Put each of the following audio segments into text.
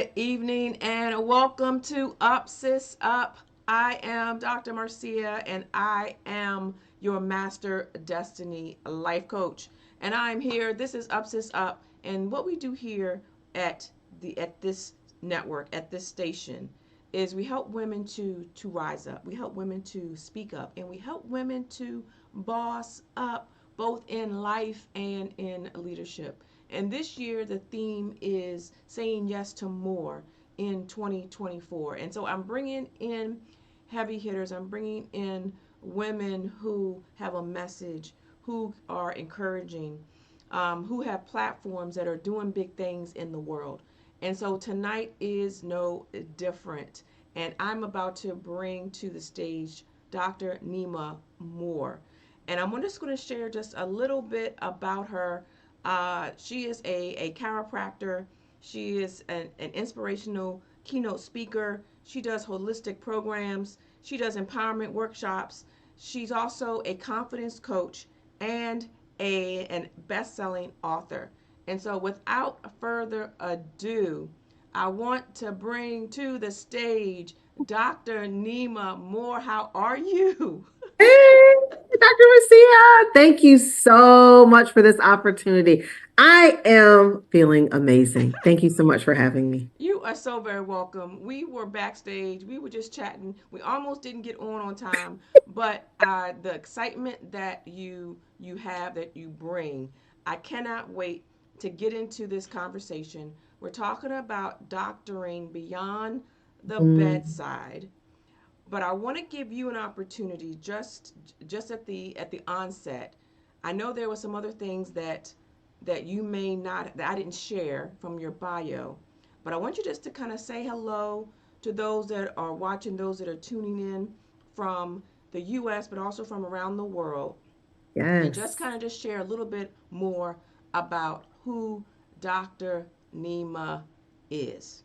Good evening and welcome to Up Sis Up. I am Dr. Marcia and I am your Master Destiny Life Coach. And I'm here. This is Up Sis Up. And what we do here at this network, at this station, is we help women to rise up. We help women to speak up and we help women to boss up both in life and in leadership. And this year, the theme is saying yes to more in 2024. And so I'm bringing in heavy hitters, I'm bringing in women who have a message, who are encouraging, who have platforms that are doing big things in the world. And so tonight is no different. And I'm about to bring to the stage Dr. Neema Moore. And I'm just going to share just a little bit about her. She is a chiropractor. She is an inspirational keynote speaker. She does holistic programs. She does empowerment workshops. She's also a confidence coach and an best-selling author. And so without further ado, I want to bring to the stage Dr. Neema Moore. How are you? Hey, Dr. Marcia, thank you so much for this opportunity. I am feeling amazing. Thank you so much for having me. You are so very welcome. We were backstage. We were just chatting. We almost didn't get on time, but the excitement that you have, that you bring, I cannot wait to get into this conversation. We're talking about doctoring beyond the Mm, bedside, but I want to give you an opportunity just at the onset. I know there were some other things that you may not that I didn't share from your bio, but I want you just to kind of say hello to those that are watching, those that are tuning in from the US but also from around the world, and just yes. kind of just share a little bit more about who Dr. Neema is.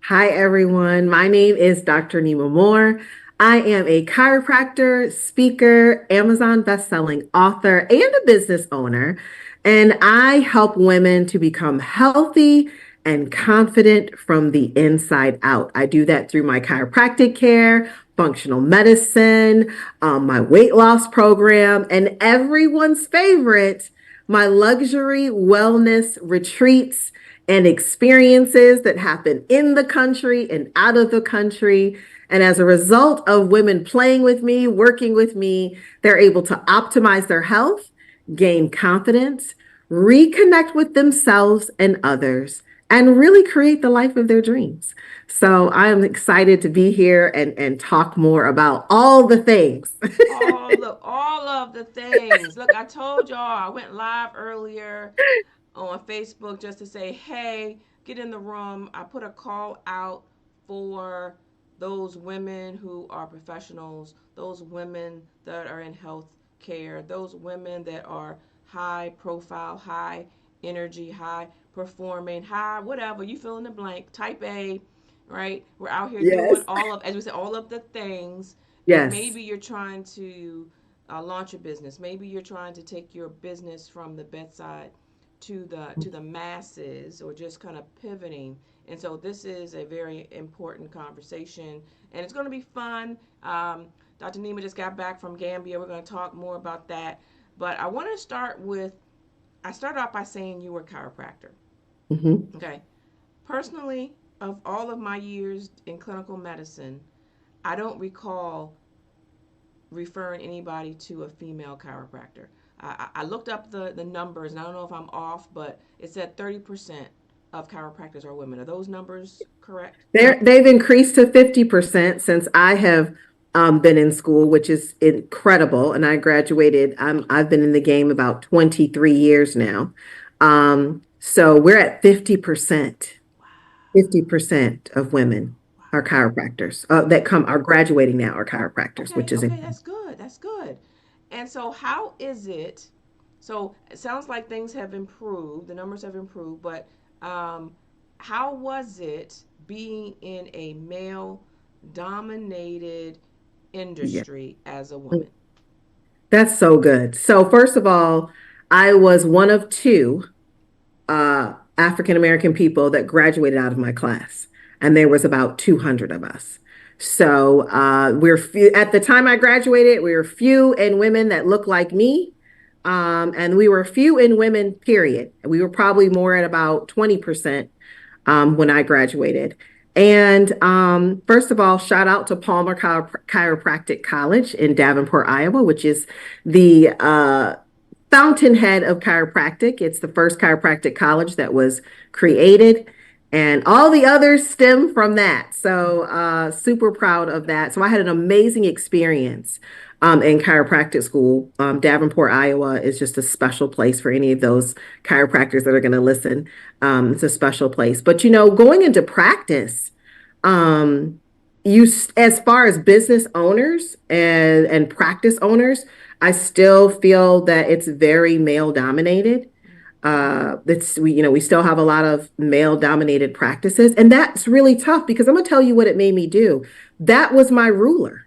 Hi, everyone. My name is Dr. Neema Moore. I am a chiropractor, speaker, Amazon bestselling author, and a business owner. And I help women to become healthy and confident from the inside out. I do that through my chiropractic care, functional medicine, my weight loss program, and everyone's favorite, my luxury wellness retreats and experiences that happen in the country and out of the country. And as a result of women playing with me, working with me, they're able to optimize their health, gain confidence, reconnect with themselves and others, and really create the life of their dreams. So I am excited to be here and talk more about all the things. All of the things. Look, I told y'all I went live earlier on Facebook just to say, hey, get in the room. I put a call out for those women who are professionals, those women that are in health care, those women that are high profile, high energy, high performing, high whatever, you fill in the blank, type A, right? We're out here doing Yes. all of, as we said, all of the things. And Yes. maybe you're trying to launch a business. Maybe you're trying to take your business from the bedside to the masses, or just kind of pivoting. And so this is a very important conversation, and it's going to be fun. Dr. Neema just got back from Gambia. We're going to talk more about that. But I want to start with, I started off by saying you were a chiropractor. Mhm. Okay. Personally, of all of my years in clinical medicine, I don't recall referring anybody to a female chiropractor. I looked up the numbers, and I don't know if I'm off, but it said 30% of chiropractors are women. Are those numbers correct? They've increased to 50% since I have been in school, which is incredible. And I graduated, I've been in the game about 23 years now. So we're at 50%. Wow. 50% of women are Wow. chiropractors that come are graduating now are chiropractors, Okay, which is okay, that's good. That's good. And so, how is it? So, it sounds like things have improved, the numbers have improved, but um, how was it being in a male dominated yeah. industry as a woman? That's so good. So first of all, I was one of two African American people that graduated out of my class, and there was about 200 of us. So we're few, at the time I graduated, we were few in women that looked like me, and we were few in women. Period. We were probably more at about 20% when I graduated. And first of all, shout out to Palmer Chiropractic College in Davenport, Iowa, which is the fountainhead of chiropractic. It's the first chiropractic college that was created, and all the others stem from that. So, super proud of that. So, I had an amazing experience in chiropractic school. Davenport, Iowa is just a special place for any of those chiropractors that are going to listen. It's a special place. But, going into practice, um, as far as business owners and practice owners, I still feel that it's very male dominated. We still have a lot of male dominated practices, and that's really tough because I'm gonna tell you what it made me do. That was my ruler.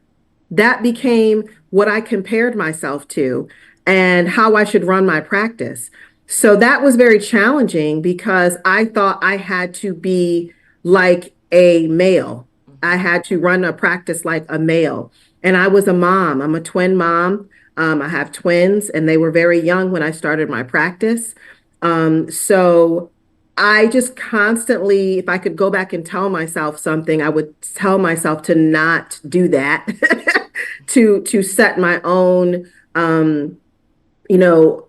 That became what I compared myself to and how I should run my practice. So that was very challenging because I thought I had to be like a male. I Mm-hmm. had to run a practice like a male. And I was a mom. I'm a twin mom. I have twins, and they were very young when I started my practice. So I just constantly, if I could go back and tell myself something, I would tell myself to not do that, to set my own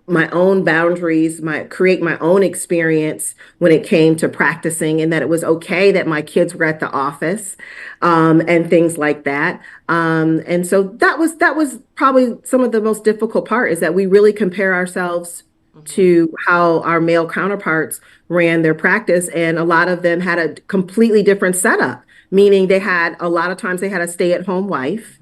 my own boundaries, my create my own experience when it came to practicing, and that it was okay that my kids were at the office, and things like that. And so that was probably some of the most difficult part is that we really compare ourselves Mm-hmm. to how our male counterparts ran their practice, and a lot of them had a completely different setup, Right. meaning they had a lot of times they had a stay-at-home wife,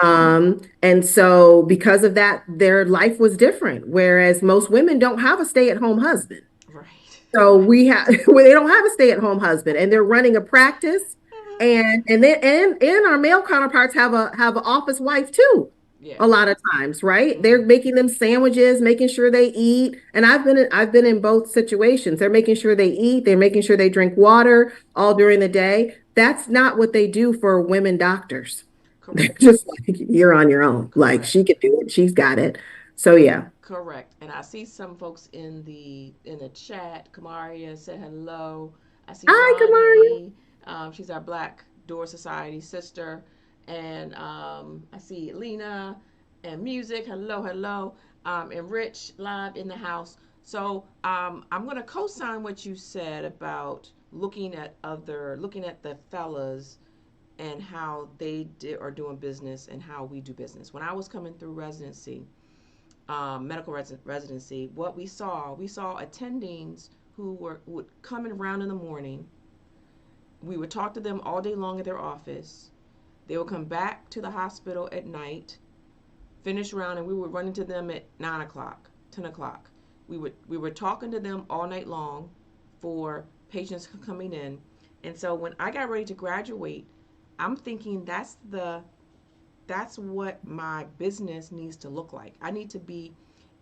Mm-hmm. and so because of that, their life was different. Whereas most women don't have a stay-at-home husband. Right. So Right. we have well, they don't have a stay-at-home husband, and they're running a practice, Uh-huh. and our male counterparts have an office wife too. Yeah. A lot of times, right? They're Mm-hmm. making them sandwiches, making sure they eat. And I've been in both situations. They're making sure they eat, they're making sure they drink water all during the day. That's not what they do for women doctors. They're Correct. just like, you're on your own. Like Correct. she can do it, she's got it. So yeah. Correct. And I see some folks in the chat. Kamaria said hello. I see Hi, Kamaria. Ronnie. She's our Black Door Society sister. And I see Lena and music. Hello, hello. And Rich live in the house. So I'm gonna co-sign what you said about looking at the fellas and how are doing business and how we do business. When I was coming through residency, residency, what we saw attendings who would come around in the morning. We would talk to them all day long at their office. They would come back to the hospital at night, finish around, and we would run into them at 9 o'clock, 10 o'clock. We were talking to them all night long for patients coming in. And so when I got ready to graduate, I'm thinking that's what my business needs to look like. I need to be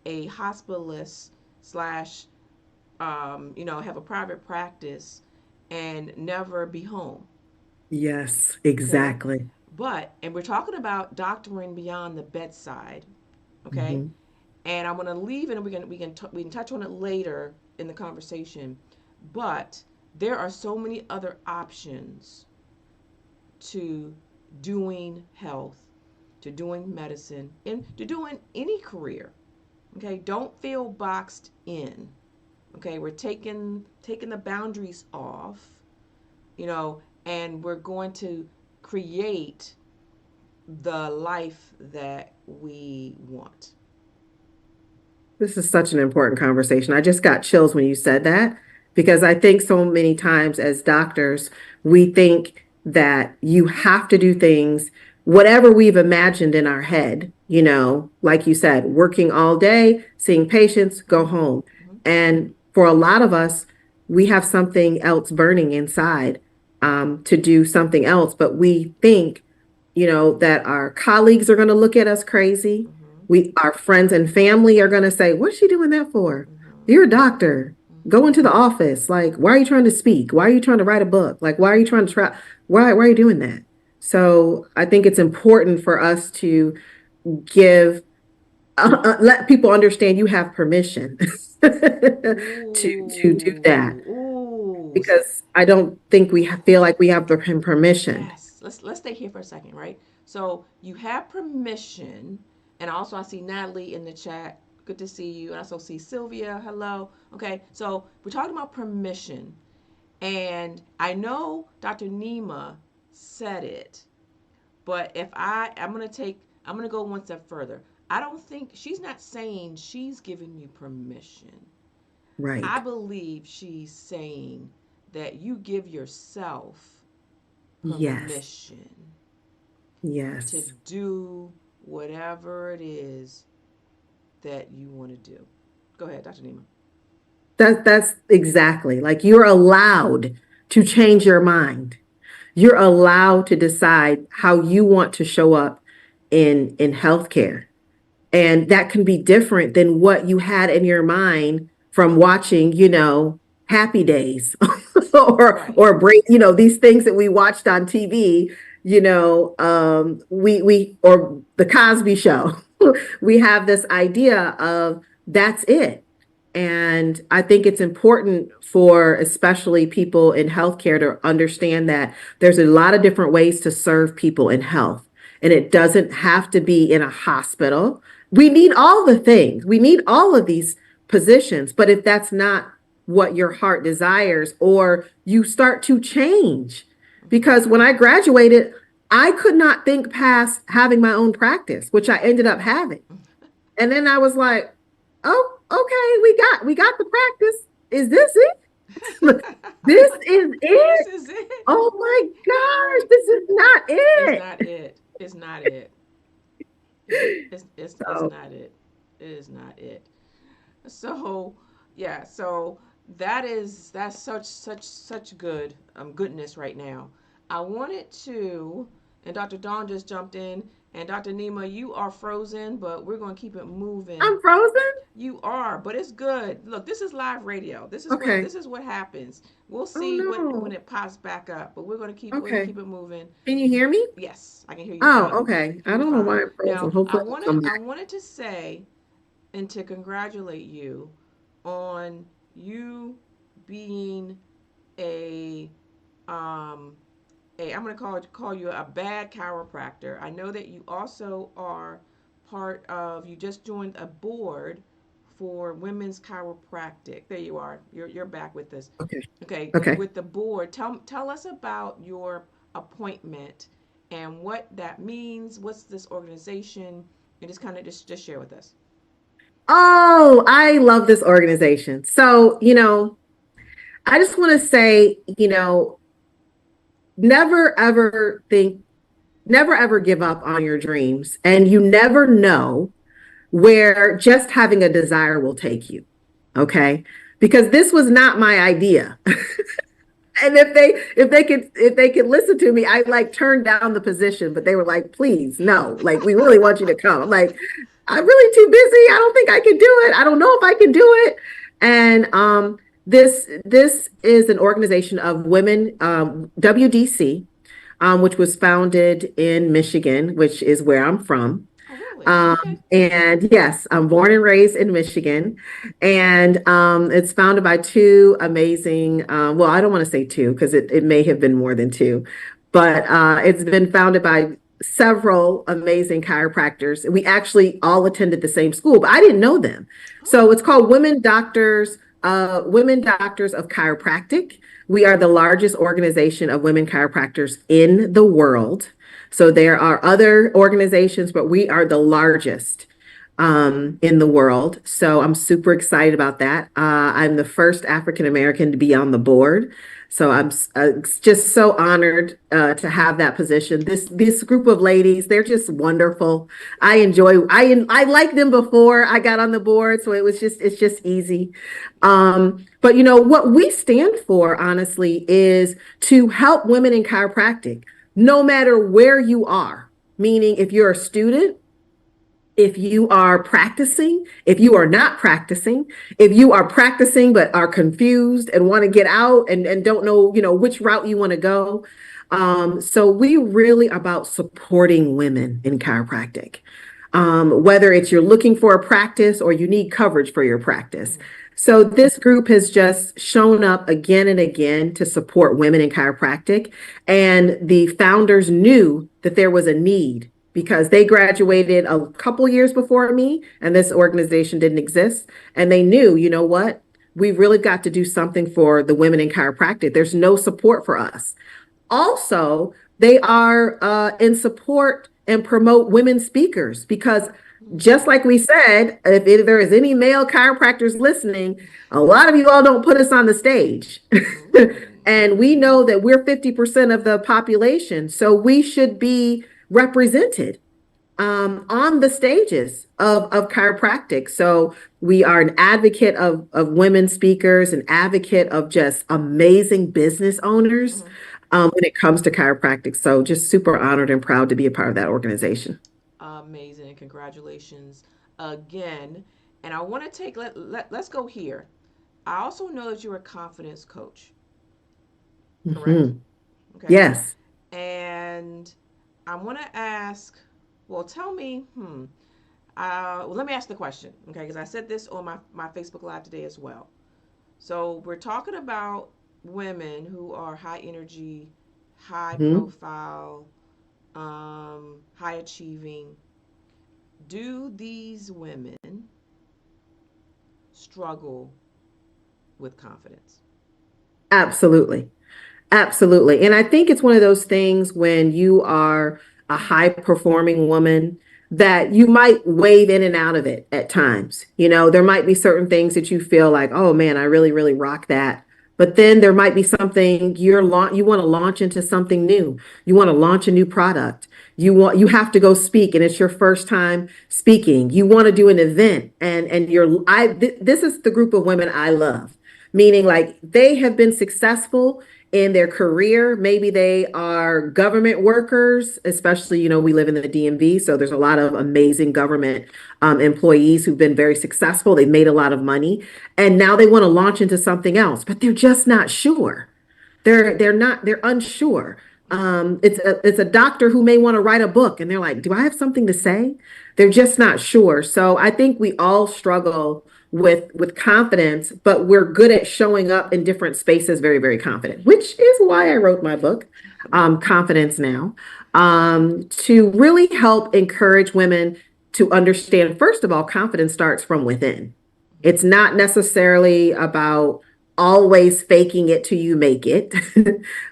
a hospitalist slash, have a private practice and never be home. Yes, Okay. exactly. And we're talking about doctoring beyond the bedside. Okay. Mhm. And I'm going to leave it and we can touch on it later in the conversation. But there are so many other options to doing health, to doing medicine, and to doing any career. Okay, don't feel boxed in. Okay, we're taking the boundaries off, and we're going to create the life that we want. This is such an important conversation. I just got chills when you said that because I think so many times as doctors, we think that you have to do things, whatever we've imagined in our head, like you said, working all day, seeing patients, go Mm-hmm. home. Mm-hmm. And for a lot of us, we have something else burning inside, to do something else, but we think, that our colleagues are going to look at us crazy. Mm-hmm. Our friends and family are going to say, "What's she doing that for? Mm-hmm. You're a doctor." Go into the office. Like, why are you trying to speak? Why are you trying to write a book? Like, why are you trying to try? Why are you doing that? So I think it's important for us to give, let people understand you have permission to do that, Ooh, ooh. because I don't think we feel like we have the permission. Yes. Let's stay here for a second, right? So you have permission, and also I see Natalie in the chat. Good to see you. And I also see Sylvia. Hello. Okay. So we're talking about permission, and I know Dr. Neema said it, but I'm gonna go one step further. I don't think she's not saying she's giving you permission. I Right. believe she's saying that you give yourself Yes. permission to Yes. do whatever it is that you want to do. Go ahead, Dr. Nima. That's exactly, like, you're allowed to change your mind. You're allowed to decide how you want to show up in healthcare. And that can be different than what you had in your mind from watching, Happy Days Right. or break, these things that we watched on TV, we or the Cosby Show. We have this idea of that's it. And I think it's important for especially people in healthcare to understand that there's a lot of different ways to serve people in health. And it doesn't have to be in a hospital. We need all the things. We need all of these positions. But if that's not what your heart desires, or you start to change, Mm-hmm. because when I graduated, I could not think past having my own practice, which I ended up having. And then I was like, oh, okay, we got the practice. Is this it? This is This it? is it. Oh my gosh, Right. this is not It's it. not it. It's not it. It's So not it. It is not it. So yeah, so that's such good goodness right now. I wanted to, and Dr. Dawn just jumped in, and Dr. Nima, you are frozen, but we're gonna keep it moving. I'm frozen. You are, but it's good. Look, this is live radio. Okay. This is what happens. We'll Oh see what when no. it pops back up, but we're gonna Okay. keep it moving. Can you hear me? Yes, I can hear you Oh, fine. okay. Hear I you don't know fine. why I'm frozen. Now, Hopefully it'll come I back. wanted to say and to congratulate you on you being a um I'm gonna call you a bad chiropractor. I know that you also are part of you just joined a board for women's chiropractic. There you are. You're back with us. Okay. Okay, Okay. with the board. Tell us about your appointment and what that means. What's this organization? And just kind of just share with us. Oh, I love this organization. So, I just want to say, never ever think, never ever give up on your dreams. And you never know where just having a desire will take you. Okay. Because this was not my idea. And if they could listen to me, I like turned down the position, but they were like, please, no, like we really want you to come. I'm like, I'm really too busy. I don't think I can do it. I don't know if I can do it. And this is an organization of women, WDC, which was founded in Michigan, which is where I'm from. Oh, really? Okay. And yes, I'm born and raised in Michigan. And it's founded by two amazing, well, I don't want to say two because it may have been more than two, but it's been founded by several amazing chiropractors. We actually all attended the same school, but I didn't know them. So it's Oh, called Women Doctors of Chiropractic. We are the largest organization of women chiropractors in the world. So there are other organizations, but we are the largest in the world. So I'm super excited about that. I'm the first African American to be on the board. So I'm just so honored to have that position. This group of ladies, they're just wonderful. I liked them before I got on the board, so it's just easy. But what we stand for, honestly, is to help women in chiropractic, no matter where you are. Meaning, if you're a student, If you are practicing, if you are not practicing, if you are practicing but are confused and want to get out and don't know, which route you want to go. So we really about supporting women in chiropractic. Whether it's you're looking for a practice or you need coverage for your practice. Mm-hmm. So this group has just shown up again and again to support women in chiropractic. And the founders knew that there was a need because they graduated a couple years before me and this organization didn't exist. And they knew, you know what? We really got to do something for the women in chiropractic. There's no support for us. Also, they are in support and promote women speakers because just like we said, if there is any male chiropractors listening, a lot of you all don't put us on the stage. Mm-hmm. And we know that we're 50% of the population, so we should be represented on the stages of chiropractic. So we are an advocate of women speakers, an advocate of just amazing business owners Mm-hmm. when it comes to chiropractic. So just super honored and proud to be a part of that organization. Amazing. Congratulations again. And I want to take, let's go here. I also know that you're a confidence coach, correct? Mhm. Okay. Yes. And I want to ask, well, tell me, well, let me ask the question, okay? Because I said this on my Facebook Live today as well. So we're talking about women who are high energy, high Mhm. profile, high achieving. Do these women struggle with confidence? Absolutely. Absolutely. And I think it's one of those things when you are a high performing woman that you might wave in and out of it at times. There might be certain things that you feel like, oh man, I really, really rock that. But then there might be something you want to launch into something new. You want to launch a new product. You have to go speak and it's your first time speaking. You want to do an event and this is the group of women I love, meaning like they have been successful in their career. Maybe they are government workers, especially, we live in the DMV. So there's a lot of amazing government employees who've been very successful. They've made a lot of money. And now they want to launch into something else, but they're just not sure. They're unsure. It's a doctor who may want to write a book and they're like, do I have something to say? They're just not sure. So I think we all struggle with confidence, but we're good at showing up in different spaces very, very confident, which is why I wrote my book, Confidence Now, to really help encourage women to understand, first of all, confidence starts from within. It's not necessarily about always faking it till you make it,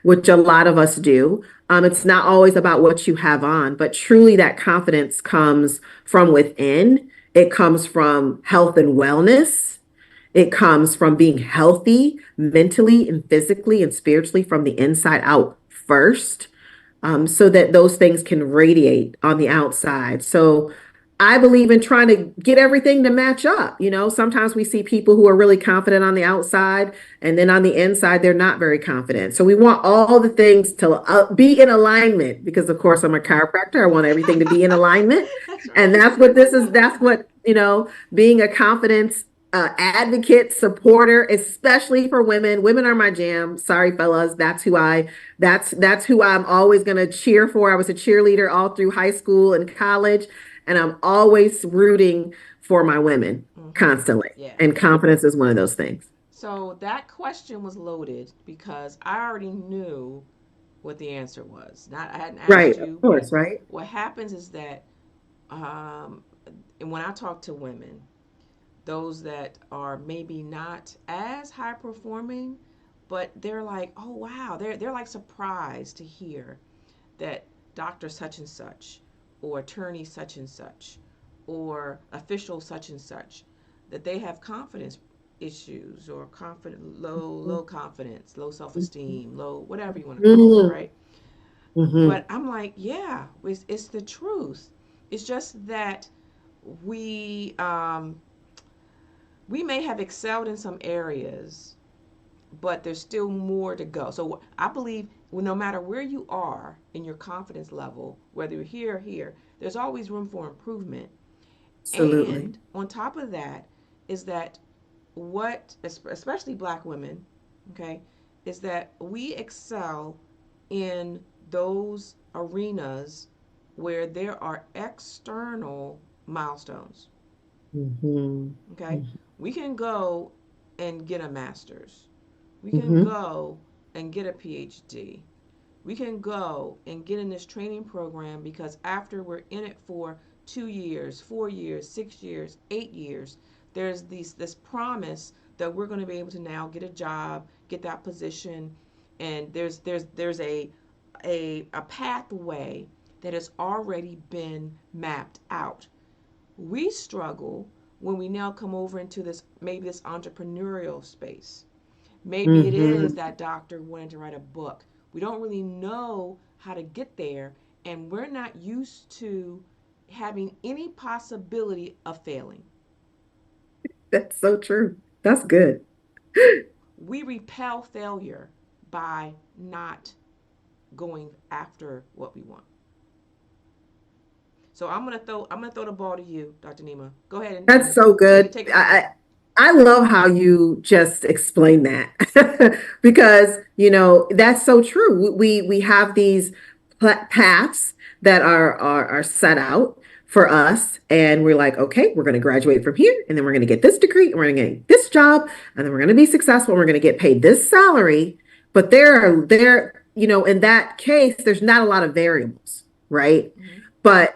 which a lot of us do. It's not always about what you have on, but truly that confidence comes from within. It comes from health and wellness. It comes from being healthy mentally and physically and spiritually from the inside out first, so that those things can radiate on the outside. So I believe in trying to get everything to match up. Sometimes we see people who are really confident on the outside, and then on the inside, they're not very confident. So we want all the things to be in alignment because, of course, I'm a chiropractor. I want everything to be in alignment. That's And right. that's what this is. That's what, being a confidence advocate, supporter, especially for women. Women are my jam. Sorry, fellas. That's who I'm always going to cheer for. I was a cheerleader all through high school and college, and I'm always rooting for my women Mm-hmm. constantly. Yeah. And confidence is one of those things. So that question was loaded because I already knew what the answer was. Not I hadn't asked Right, of you, but course, right? what happens is that um, and when I talk to women, those that are maybe not as high performing, but they're like, oh wow, they're like surprised to hear that Doctor such and such, or attorney such and such, or official such and such, that they have confidence issues or confident low confidence, low self esteem, low whatever you want to call it, Mm-hmm. right? Mm-hmm. But I'm like, yeah, it's the truth. It's just that we we may have excelled in some areas, but there's still more to go. So I believe no matter where you are in your confidence level, whether you're here or here, there's always room for improvement. Absolutely. And on top of that, is that what, especially black women, okay, is that we excel in those arenas where there are external milestones. Mm-hmm. Okay, we can go and get a master's, we can Mm-hmm. go and get a PhD, we can go and get in this training program because after we're in it for 2 years, 4 years, 6 years, 8 years, there's this promise that we're going to be able to now get a job, get that position, and there's a pathway that has already been mapped out. We struggle when we now come over into this, maybe this entrepreneurial space. Maybe it is Mm-hmm. that doctor wanting to write a book. We don't really know how to get there, and we're not used to having any possibility of failing. That's so true. That's good. We repel failure by not going after what we want. So I'm gonna throw the ball to you, Dr. Nima. Go ahead and, That's and so take it good. take it from here. I love how you just explain that because that's so true. We have these paths that are set out for us, and we're like, okay, we're going to graduate from here, and then we're going to get this degree, and we're going to get this job, and then we're going to be successful. And we're going to get paid this salary. But in that case, there's not a lot of variables, right? Mm-hmm.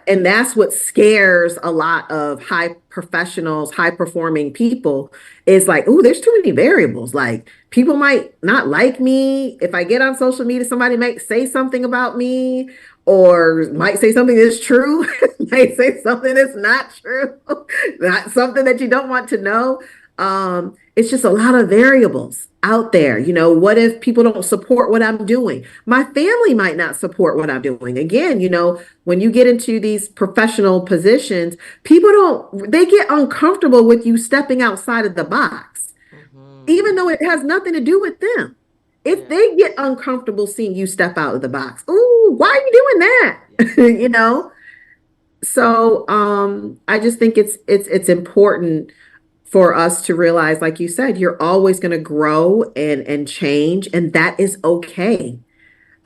And that's what scares a lot of high professionals, high performing people is like, oh, there's too many variables. Like people might not like me. If I get on social media, somebody might say something about me or might say something that's true, might say something that's not true, not something that you don't want to know. It's just a lot of variables out there. What if people don't support what I'm doing? My family might not support what I'm doing. Again, when you get into these professional positions, they get uncomfortable with you stepping outside of the box, Mm-hmm. even though it has nothing to do with them. If Yes. they get uncomfortable seeing you step out of the box, ooh, why are you doing that? Yes. you know? So I just think it's important for us to realize, like you said, you're always going to grow and change, and that is okay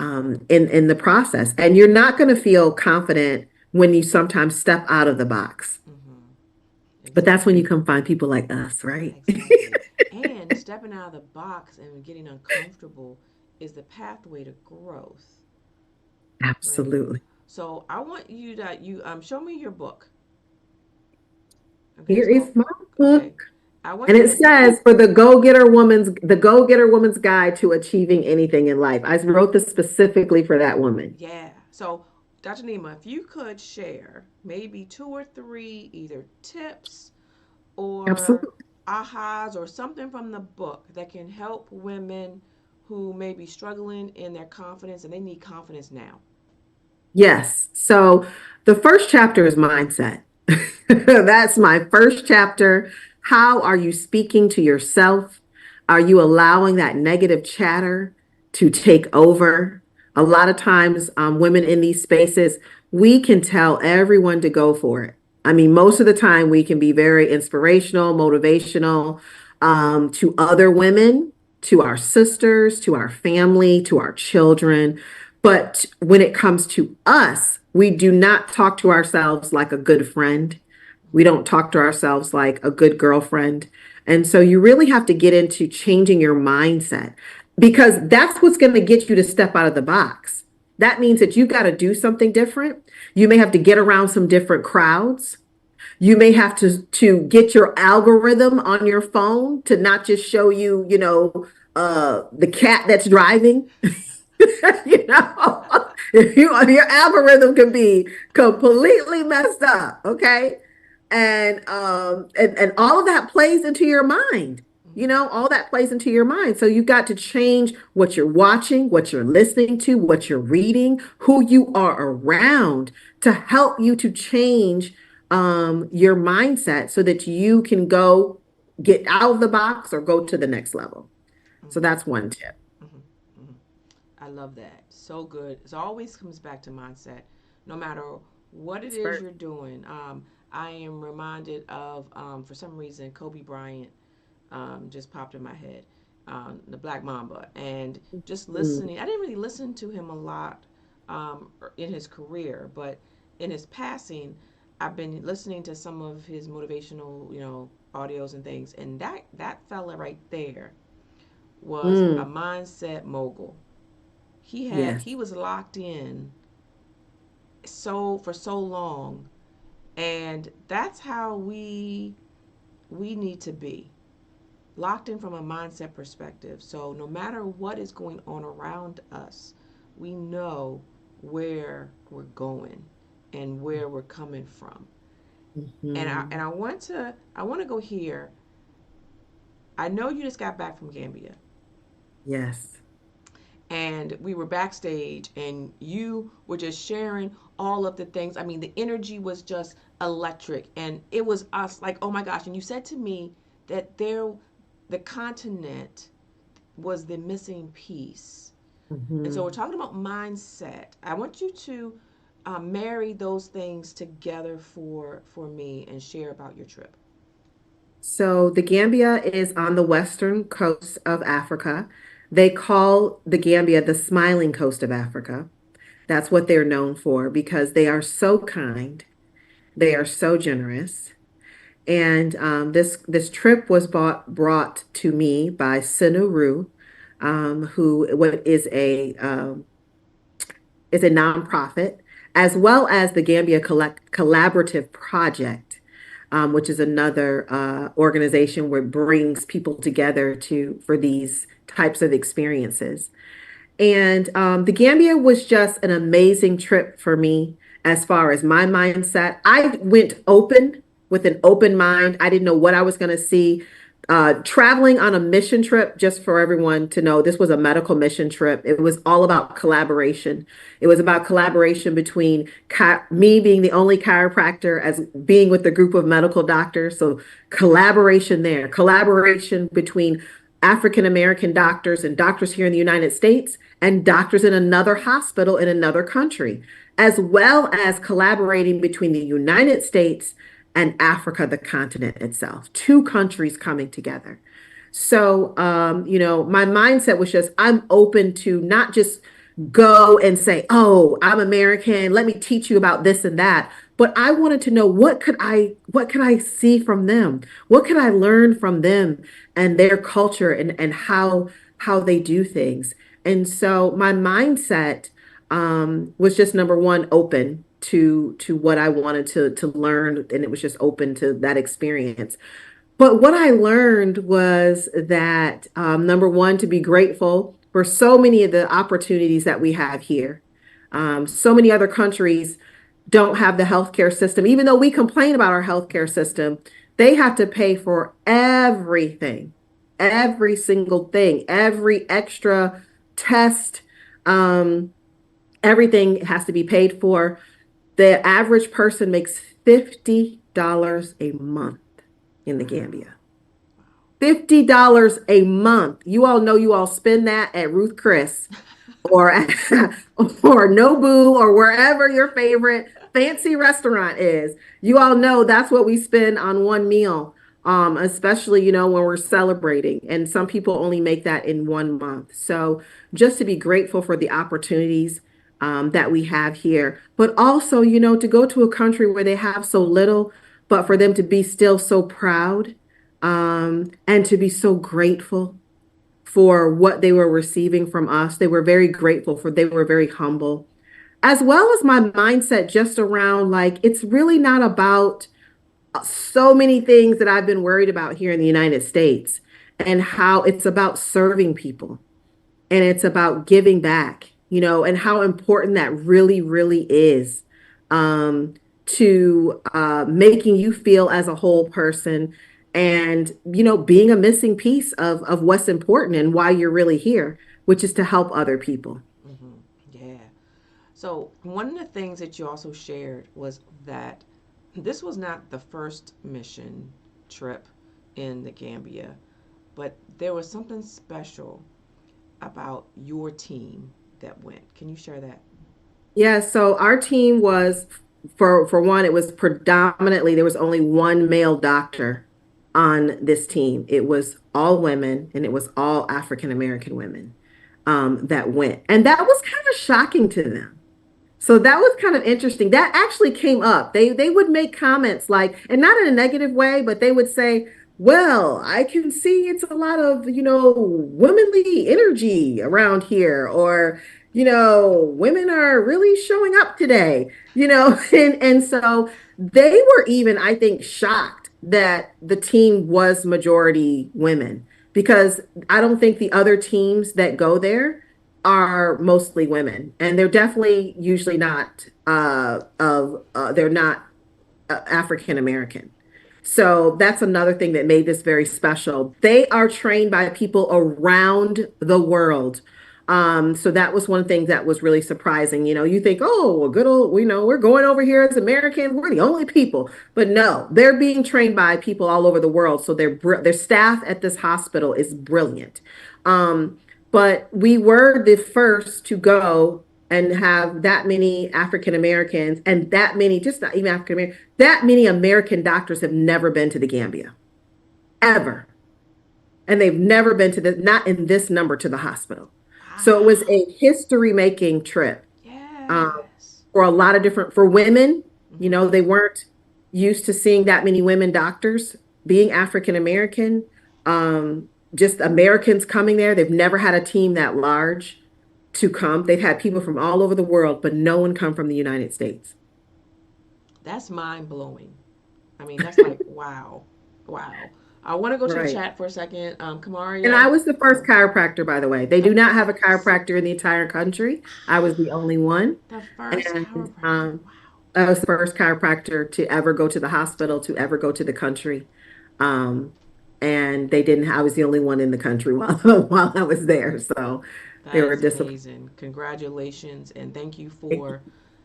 in the process. And you're not going to feel confident when you sometimes step out of the box. Mm-hmm. But that's when you Exactly. come find people like us, right? Exactly. And stepping out of the box and getting uncomfortable is the pathway to growth, right? Absolutely. So I want you to show me your book. Okay, it's Here called is my okay. book. I want And you it to says for the go-getter woman's guide to achieving anything in life. I wrote this specifically for that woman. yeah. So Dr. Nima, if you could share maybe two or three either tips or Absolutely. ahas or something from the book that can help women who may be struggling in their confidence and they need confidence now. Yes. So the first chapter is mindset. That's my first chapter. How are you speaking to yourself? Are you allowing that negative chatter to take over? A lot of times, women in these spaces, we can tell everyone to go for it. I mean, most of the time, we can be very inspirational, motivational to other women, to our sisters, to our family, to our children. But when it comes to us, we do not talk to ourselves like a good friend. We don't talk to ourselves like a good girlfriend. And so you really have to get into changing your mindset because that's what's going to get you to step out of the box. That means that you've got to do something different. You may have to get around some different crowds. You may have to get your algorithm on your phone to not just show you, the cat that's driving. you know, your algorithm can be completely messed up, okay? And all of that plays into your mind. Mm-hmm. All that plays into your mind. So you've got to change what you're watching, what you're listening to, what you're reading, who you are around to help you to change your mindset so that you can go get out of the box or go to the next level. So Mm-hmm. that's one tip. Mm-hmm. Mm-hmm. I love that. So good. It always comes back to mindset, no matter what it It's is first. you're doing. I am reminded of, for some reason, Kobe Bryant just popped in my head, the Black Mamba, and just Mm, listening. I didn't really listen to him a lot in his career, but in his passing, I've been listening to some of his motivational, audios and things, and that fella right there was a mm, mindset mogul. He yes. was locked in so long, and that's how we need to be, locked in from a mindset perspective. So no matter what is going on around us, we know where we're going and where we're coming from. And I Mhm. want to go here. I know you just got back from Gambia, Yes. and we were backstage, and you were just sharing all of the things. I mean, the energy was just electric, and it was us like, oh my gosh. And you said to me that the continent was the missing piece. And so we're Mhm. talking about mindset. I want you to marry those things together for me and share about your trip. So the Gambia is on the western coast of Africa. They call the Gambia the smiling coast of Africa. That's what they're known for because they are so kind. They are so generous. And this trip was brought to me by Sinuru, who what is a nonprofit, as well as the Gambia Collaborative Project, which is another organization where it brings people together to for these types of experiences. And the Gambia was just an amazing trip for me as far as my mindset. I went open with an open mind. I didn't know what I was going to see. Traveling on a mission trip, just for everyone to know, this was a medical mission trip. It was all about collaboration. It was about collaboration between me being the only chiropractor as being with a group of medical doctors. So collaboration there, collaboration between African American doctors and doctors here in the United States and doctors in another hospital in another country, as well as collaborating between the United States and Africa, the continent itself, two countries coming together. So, my mindset was just I'm open to not just go and say, "Oh, I'm American. Let me teach you about this and that." But I wanted to know what could I see from them? What could I learn from them and their culture and how they do things? And so my mindset was just number one, open to what I wanted to learn, and it was just open to that experience. But what I learned was that number one, to be grateful for so many of the opportunities that we have here. So many other countries don't have the healthcare system. Even though we complain about our healthcare system, they have to pay for everything, every single thing, every extra test. Um, Everything has to be paid for. The average person makes $50 a month in the Wow. Gambia. $50 a month. You all know you all spend that at Ruth Chris or or Nobu or wherever your favorite fancy restaurant is. You all know that's what we spend on one meal. Especially, when we're celebrating. And some people only make that in 1 month. So just to be grateful for the opportunities that we have here, but also, to go to a country where they have so little, but for them to be still so proud, and to be so grateful for what they were receiving from us. They were very grateful they were very humble, as well as my mindset just around like, it's really not about so many things that I've been worried about here in the United States and how it's about serving people and it's about giving back, and how important that really, really is um, to making you feel as a whole person and, being a missing piece of what's important and why you're really here, which is to help other people. Hmm. Yeah. So one of the things that you also shared was that this was not the first mission trip in the Gambia, but there was something special about your team that went. Can you share that? Yeah, so our team was for one, it was predominantly there was only one male doctor on this team. It was all women, and it was all African American women that went, and that was kind of shocking to them. So that was kind of interesting. That actually came up. They would make comments like, and not in a negative way, but they would say, "Well, I can see it's a lot of, womanly energy around here," or, "Women are really showing up today," and so they were even, I think, shocked that the team was majority women because I don't think the other teams that go there are mostly women, and they're definitely usually not of they're not African American. So that's another thing that made this very special. They are trained by people around the world. So that was one thing that was really surprising. You think, oh, well, good old, we're going over here as Americans, we're the only people. But no, they're being trained by people all over the world. So their staff at this hospital is brilliant. Um, but we were the first to go and have that many African Americans and that many, just not even African American, that many American doctors have never been to the Gambia, ever. And they've never been to not in this number to the hospital. So it was Wow. a history making trip um, Yes. for a lot of different, for women, Hmm. they weren't used to seeing that many women doctors being African American. Just Americans coming there. They've never had a team that large to come. They've had people from all over the world, but no one come from the United States. That's mind blowing. I mean, that's like, wow. Wow. I want to go to the Right. chat for a second. And I Kamaria. was the first Oh, chiropractor, by the way. They do not have a yes. chiropractor in the entire country. I was the only one. The first And chiropractor. Wow. I was the first chiropractor to ever go to the hospital, to ever go to the country. Um, and they didn't, I was the only one in the country while, while I was there. So they That were is disappointed. amazing. Congratulations and thank you for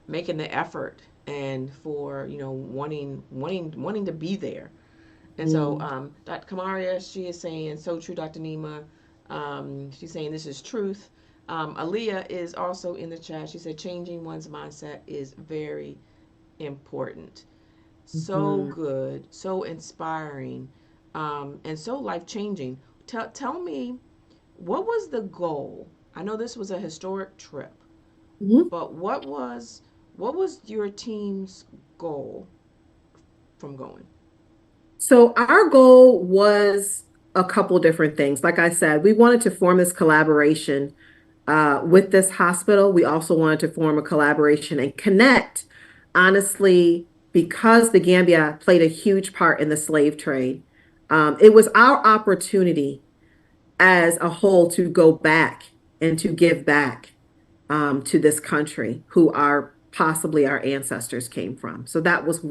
making the effort and for, wanting to be there. And so, Mm, Dr. Kamaria, she is saying, so true, Dr. Neema. She's saying this is truth. Aaliyah is also in the chat. She said, changing one's mindset is very important. So mhm. good, so inspiring, and so life changing. Tell me, what was the goal? I know this was a historic trip, Mhm. but what was your team's goal from going? So our goal was a couple different things. Like I said, we wanted to form this collaboration with this hospital. We also wanted to form a collaboration and connect, honestly, because the Gambia played a huge part in the slave trade. It was our opportunity as a whole to go back and to give back to this country who are possibly our ancestors came from. So that was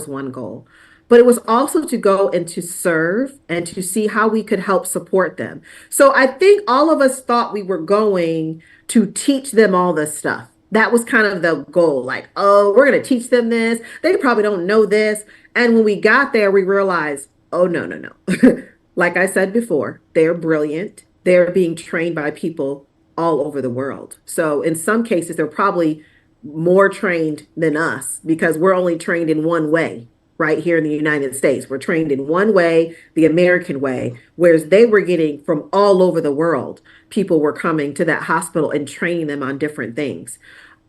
one goal. But it was also to go and to serve and to see how we could help support them. So I think all of us thought we were going to teach them all this stuff. That was kind of the goal. Like, oh, we're going to teach them this. They probably don't know this. And when we got there, we realized, oh, no, no, no. Like I said before, they're brilliant. They're being trained by people all over the world. So in some cases, they're probably more trained than us because we're only trained in one way right here in the United States. We're trained in one way, the American way, whereas they were getting from all over the world. People were coming to that hospital and training them on different things.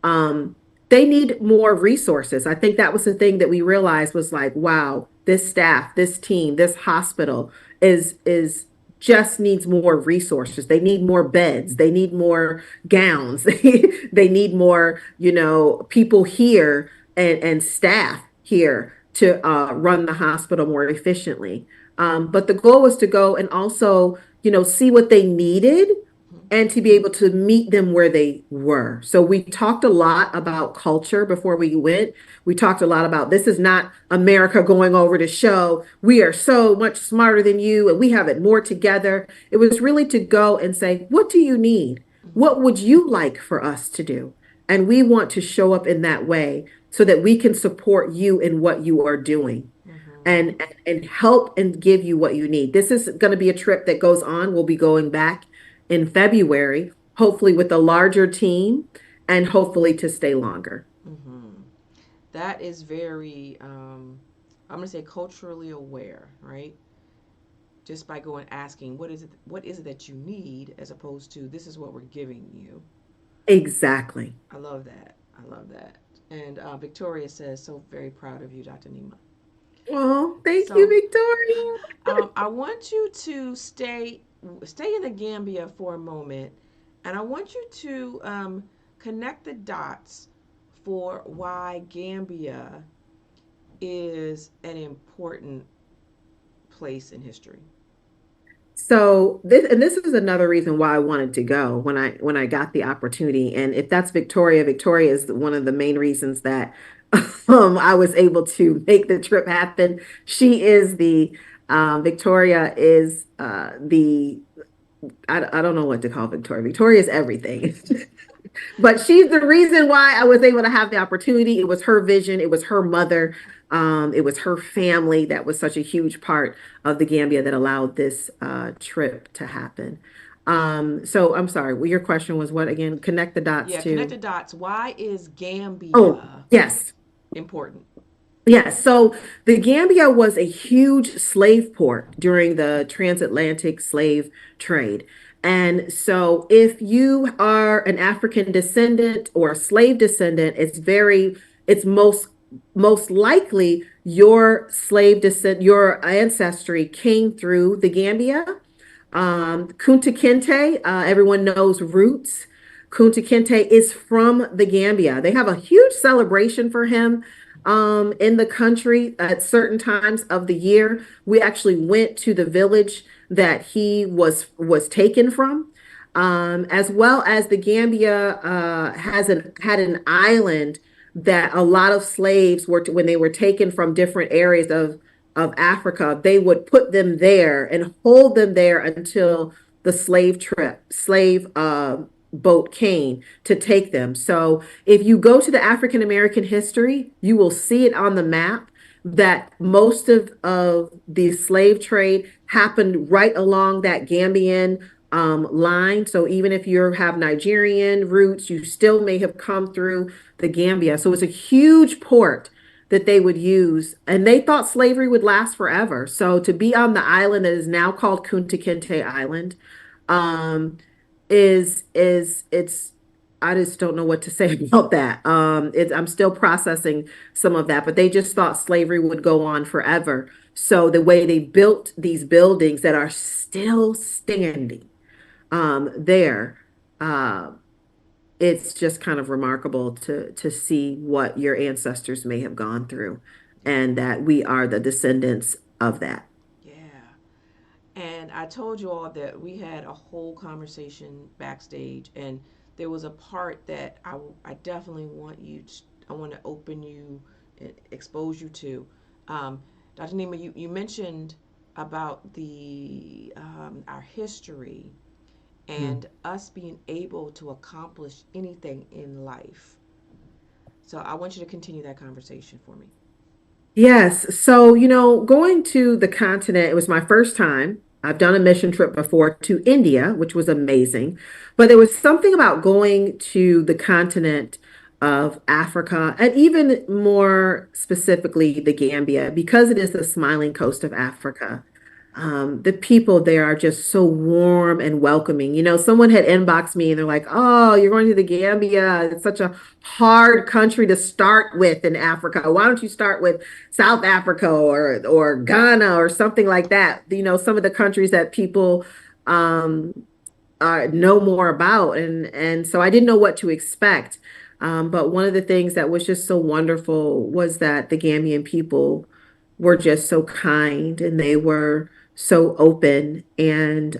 Um, they need more resources. I think that was the thing that we realized was like, wow, this staff, this team, this hospital is just needs more resources. They need more beds. They need more gowns. They need more, people here and staff here to run the hospital more efficiently. But the goal was to go and also, see what they needed and to be able to meet them where they were. So we talked a lot about culture before we went. We talked a lot about this is not America going over to show we are so much smarter than you and we have it more together. It was really to go and say, what do you need? What would you like for us to do? And we want to show up in that way so that we can support you in what you are doing Mm-hmm. and help and give you what you need. This is going to be a trip that goes on. We'll be going back in February, hopefully with a larger team and hopefully to stay longer. Mm-hmm. that is very, I'm going to say culturally aware, right? Just by going asking, what is it that you need, as opposed to this is what we're giving you. Exactly. I love that. I love that. And Victoria says, so very proud of you, Dr. Nima. Oh, thank you, So Victoria. I want you to stay in the Gambia for a moment, and I want you to connect the dots for why Gambia is an important place in history. So this is another reason why I wanted to go when I got the opportunity. And if that's Victoria, Victoria is one of the main reasons that I was able to make the trip happen. She is the Victoria is the I don't know what to call Victoria. Victoria is everything. But she's the reason why I was able to have the opportunity. It was her vision, it was her mother, it was her family that was such a huge part of the Gambia that allowed this trip to happen. So I'm sorry, your question was what again? Connect the dots Yeah, connect the to. dots. Why is Oh, Gambia yes. important? Yes, so the Gambia was a huge slave port during the transatlantic slave trade. And so if you are an African descendant or a slave descendant, it's most likely your slave descent, your ancestry came through the Gambia. Kunta Kinte, everyone knows Roots. Kunta Kinte is from the Gambia. They have a huge celebration for him in the country at certain times of the year. We actually went to the village that he was taken from, as well as the Gambia had an island that a lot of slaves when they were taken from different areas of Africa, they would put them there and hold them there until the slave boat came to take them. So if you go to the African American history, you will see it on the map that most of the slave trade happened right along that Gambian line. So even if you have Nigerian roots, you still may have come through the Gambia. So it's a huge port that they would use. And they thought slavery would last forever. So to be on the island that is now called Kunta Kinte Island, um, is it's I just don't know what to say about that. I'm still processing some of that, but they just thought slavery would go on forever. So the way they built these buildings that are still standing there, uh, it's just kind of remarkable to see what your ancestors may have gone through, and that we are the descendants of that. Yeah. And I told you all that we had a whole conversation backstage, and there was a part that I definitely I want to open you and expose you to. Dr. Nima, you mentioned about our history Mm. and us being able to accomplish anything in life. So I want you to continue that conversation for me. Yes. So, going to the continent, it was my first time. I've done a mission trip before to India, which was amazing. But there was something about going to the continent of Africa, and even more specifically, the Gambia, because it is the smiling coast of Africa. The people there are just so warm and welcoming. Someone had inboxed me and they're like, "Oh, you're going to the Gambia. It's such a hard country to start with in Africa. Why don't you start with South Africa or Ghana or something like that?" Some of the countries that people um, know more about, and so I didn't know what to expect. But one of the things that was just so wonderful was that the Gambian people were just so kind and they were so open, and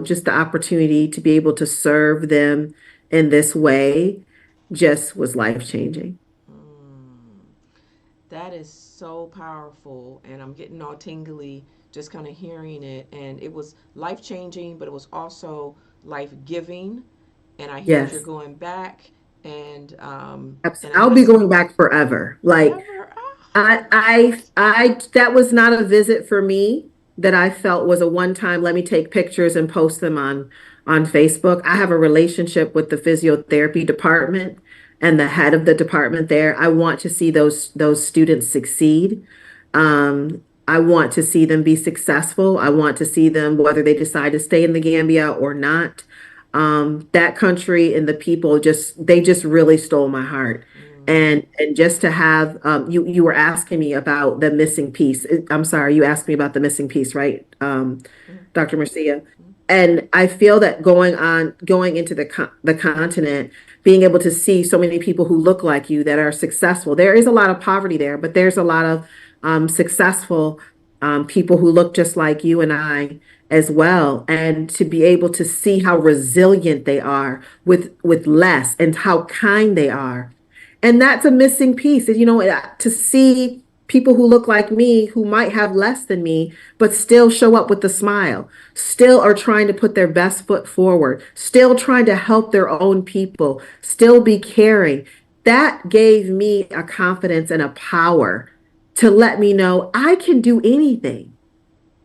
just the opportunity to be able to serve them in this way just was life changing. Mm. That is so powerful, and I'm getting all tingly just kind of hearing it. And it was life changing, but it was also life giving. And I hear that you're Yes. going back, and Absolutely. I I'll know be going back forever. Like forever. I, Ah. that was not a visit for me that I felt was a one time, let me take pictures and post them on Facebook. I have a relationship with the physiotherapy department. and the head of the department there. I want to see those students succeed. I want to see them be successful. I want to see them, whether they decide to stay in the Gambia or not. That country and the people just really stole my heart. Mm-hmm. And just to have you were asking me about the missing piece. I'm sorry, you asked me about the missing piece, right? Dr. Marcia. And I feel that going into the continent, being able to see so many people who look like you that are successful. There is a lot of poverty there, but there's a lot of successful people who look just like you and I as well. And to be able to see how resilient they are with less, and how kind they are. And that's a missing piece. You know, to see people who look like me, who might have less than me, but still show up with a smile, still are trying to put their best foot forward, still trying to help their own people, still be caring. That gave me a confidence and a power to let me know I can do anything.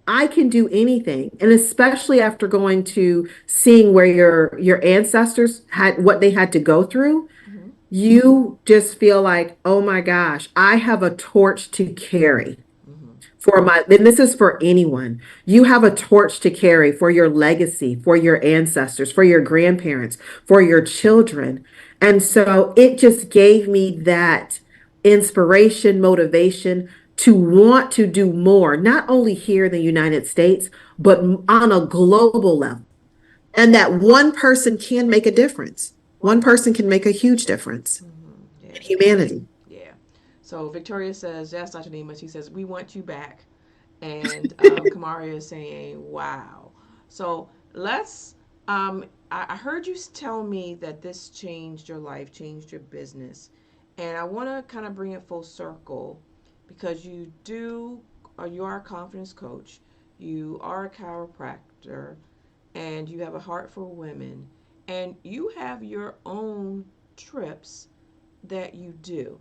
I can do anything. And especially after going to seeing where your ancestors had, what they had to go through, Mm-hmm. you just feel like, oh my gosh, I have a torch to carry Mm-hmm. for my, and this is for anyone. You have a torch to carry for your legacy, for your ancestors, for your grandparents, for your children. And so it just gave me that inspiration, motivation to want to do more, not only here in the United States, but on a global level. And that one person can make a difference. One person can make a huge difference Mm-hmm. in Yeah. humanity. Yeah. So Victoria says, yes, Dr. Neema. She says, we want you back. And Kamaria is saying, wow. So let's, I heard you tell me that this changed your life, changed your business. And I want to kind of bring it full circle because you are a confidence coach, you are a chiropractor, and you have a heart for women, and you have your own trips that you do.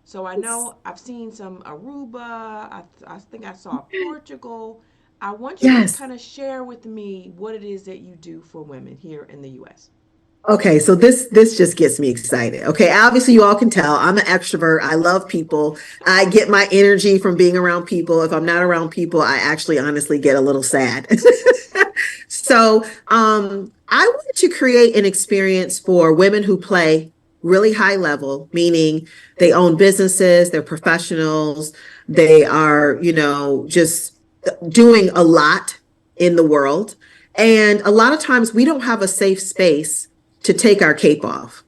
So I know I've seen some Aruba. I think I saw Portugal. I want you to Yes. kind of share with me what it is that you do for women here in the U.S. Okay, so this just gets me excited. Okay, obviously you all can tell I'm an extrovert. I love people. I get my energy from being around people. If I'm not around people, I actually honestly get a little sad. So, I wanted to create an experience for women who play really high level, meaning they own businesses, they're professionals, they are, just doing a lot in the world. And a lot of times we don't have a safe space to take our cape off.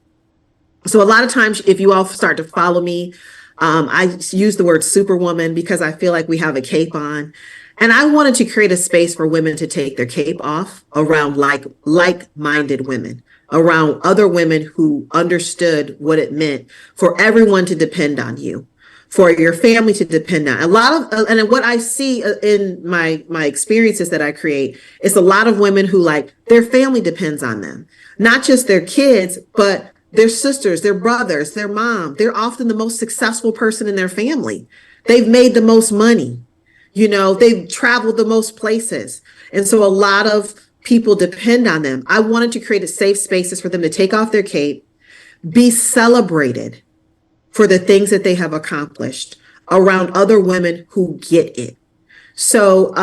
So a lot of times, if you all start to follow me, I use the word superwoman because I feel like we have a cape on. And I wanted to create a space for women to take their cape off around like-minded women, around other women who understood what it meant for everyone to depend on you, for your family to depend on. A lot of and what I see in my experiences that I create is a lot of women who, like, their family depends on them, not just their kids, but their sisters, their brothers, their mom. They're often the most successful person in their family. They've made the most money. They've traveled the most places. And so a lot of people depend on them. I wanted to create a safe spaces for them to take off their cape, be celebrated for the things that they have accomplished around other women who get it. So,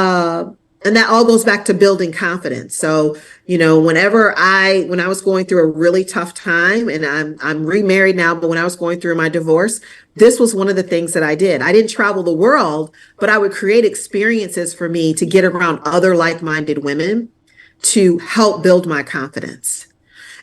and that all goes back to building confidence. So, when I was going through a really tough time, and I'm remarried now, but when I was going through my divorce, this was one of the things that I did. I didn't travel the world, but I would create experiences for me to get around other like-minded women to help build my confidence.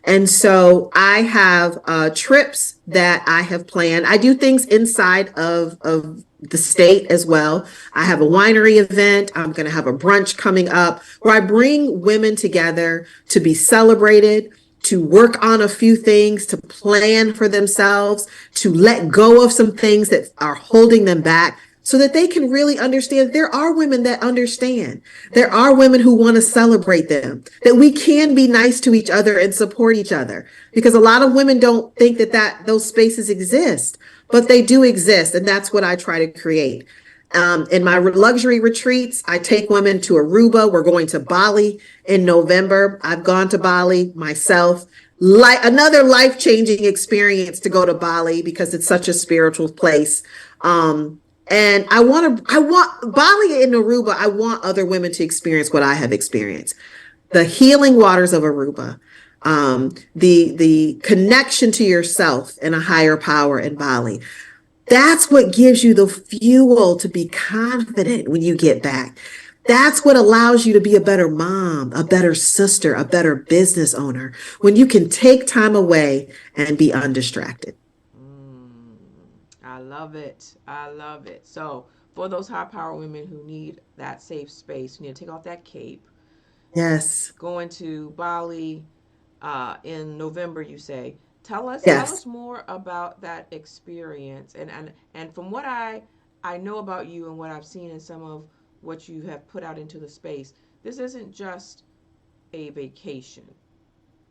And so I have trips that I have planned. I do things inside of the state as well. I have a winery event. I'm going to have a brunch coming up where I bring women together to be celebrated, to work on a few things, to plan for themselves, to let go of some things that are holding them back, so that they can really understand there are women that understand. There are women who want to celebrate them, that we can be nice to each other and support each other, because a lot of women don't think that those spaces exist, but they do exist. And that's what I try to create. In my luxury retreats, I take women to Aruba. We're going to Bali in November. I've gone to Bali myself. another life-changing experience to go to Bali because it's such a spiritual place. And I want Bali and Aruba. I want other women to experience what I have experienced: the healing waters of Aruba, the connection to yourself and a higher power in Bali. That's what gives you the fuel to be confident when you get back. That's what allows you to be a better mom, a better sister, a better business owner, when you can take time away and be undistracted. Mm, I love it. I love it. So, for those high power women who need that safe space, you need to take off that cape. Yes. Going to Bali in November, you say. Tell Yes. us more about that experience. And from what I know about you and what I've seen in some of what you have put out into the space, this isn't just a vacation.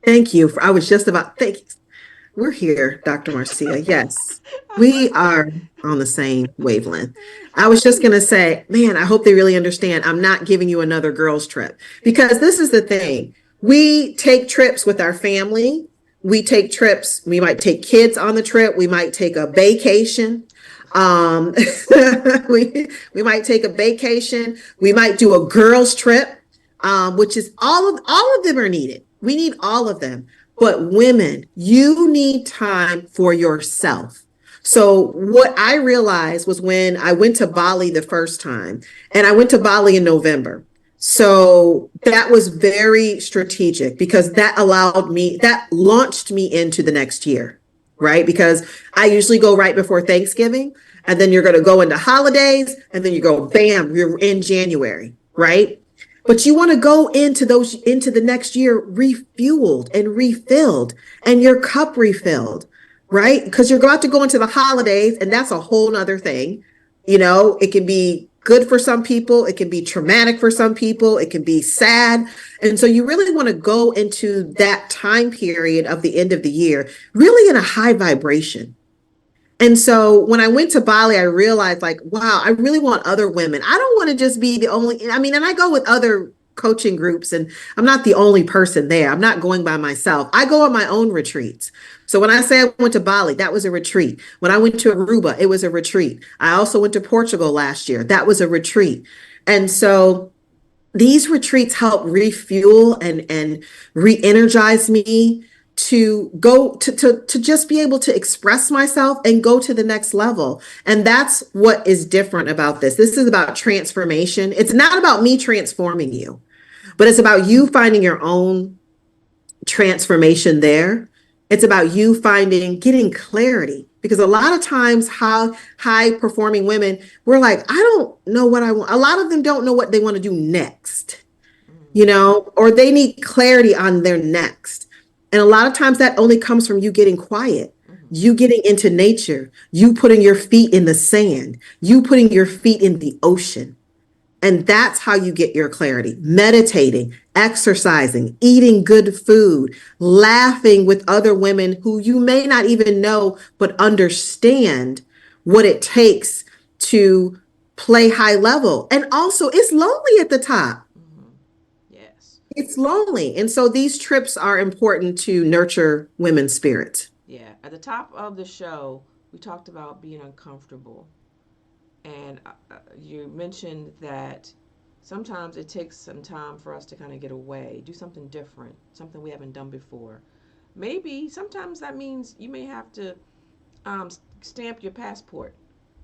Thank you. I was just about, thank you. We're here, Dr. Marcia. Yes, I we love are on the same wavelength. I was just going to say, man, I hope they really understand I'm not giving you another girls' trip, because this is the thing. We take trips with our family. We take trips. We might take kids on the trip. We might take a vacation. Um, we might take a vacation. We might do a girls' trip, which is all of them are needed. We need all of them. But women, you need time for yourself. So what I realized was when I went to Bali the first time, and I went to Bali in November. So that was very strategic because that launched me into the next year, right? Because I usually go right before Thanksgiving, and then you're going to go into holidays, and then you go, bam, you're in January, right? But you want to go into the next year refueled and refilled and your cup refilled, right? Because you're about to go into the holidays, and that's a whole nother thing. It can be good for some people, it can be traumatic for some people, it can be sad. And so you really want to go into that time period of the end of the year really in a high vibration. And so when I went to Bali, I realized, like, wow, I really want other women. I don't want to just be the only, I mean, and I go with other coaching groups, and I'm not the only person there. I'm not going by myself. I go on my own retreats. So when I say I went to Bali, that was a retreat. When I went to Aruba, it was a retreat. I also went to Portugal last year. That was a retreat. And so these retreats help refuel and re-energize me to go to just be able to express myself and go to the next level. And that's what is different about this is about transformation. It's not about me transforming you, but it's about you finding your own transformation there. It's about you getting clarity, because a lot of times how high performing women, we're like, I don't know what I want. A lot of them don't know what they want to do next, Mm-hmm. or they need clarity on their next. And a lot of times that only comes from you getting quiet, Mm-hmm. you getting into nature, you putting your feet in the sand, you putting your feet in the ocean. And that's how you get your clarity: meditating, exercising, eating good food, laughing with other women who you may not even know, but understand what it takes to play high level. And also, it's lonely at the top. Mm-hmm. Yes. It's lonely. And so these trips are important to nurture women's spirits. Yeah. At the top of the show, we talked about being uncomfortable. And you mentioned that sometimes it takes some time for us to kind of get away, do something different, something we haven't done before. Maybe sometimes that means you may have to stamp your passport.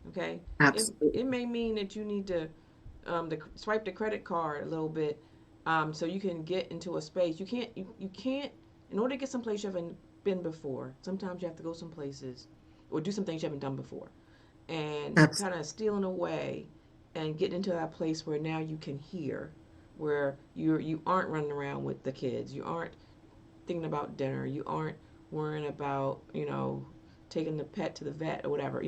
Okay, it Absolutely. may mean that you need to swipe the credit card a little bit, so you can get into a space. You can't, in order to get someplace you haven't been before. Sometimes you have to go some places or do some things you haven't done before, and kind Absolutely. of stealing away and getting into that place where now you can hear, where you aren't running around with the kids, you aren't thinking about dinner, you aren't worrying about taking the pet to the vet or whatever.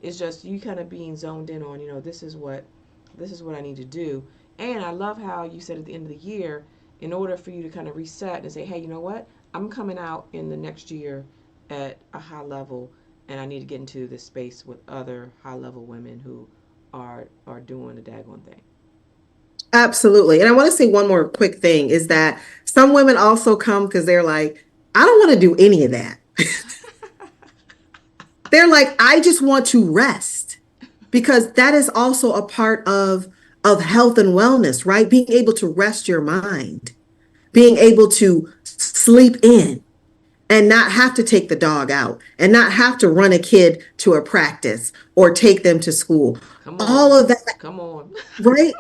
It's just you kind of being zoned in on, this is what I need to do. And I love how you said at the end of the year, in order for you to kind of reset and say, hey, you know what, I'm coming out in the next year at a high level, and I need to get into this space with other high level women who are doing the daggone thing. Absolutely. And I want to say one more quick thing is that some women also come because they're like, I don't want to do any of that. They're like, I just want to rest because that is also a part of health and wellness, right? Being able to rest your mind, being able to sleep in and not have to take the dog out and not have to run a kid to a practice or take them to school. Come All on. of that, Come on. right?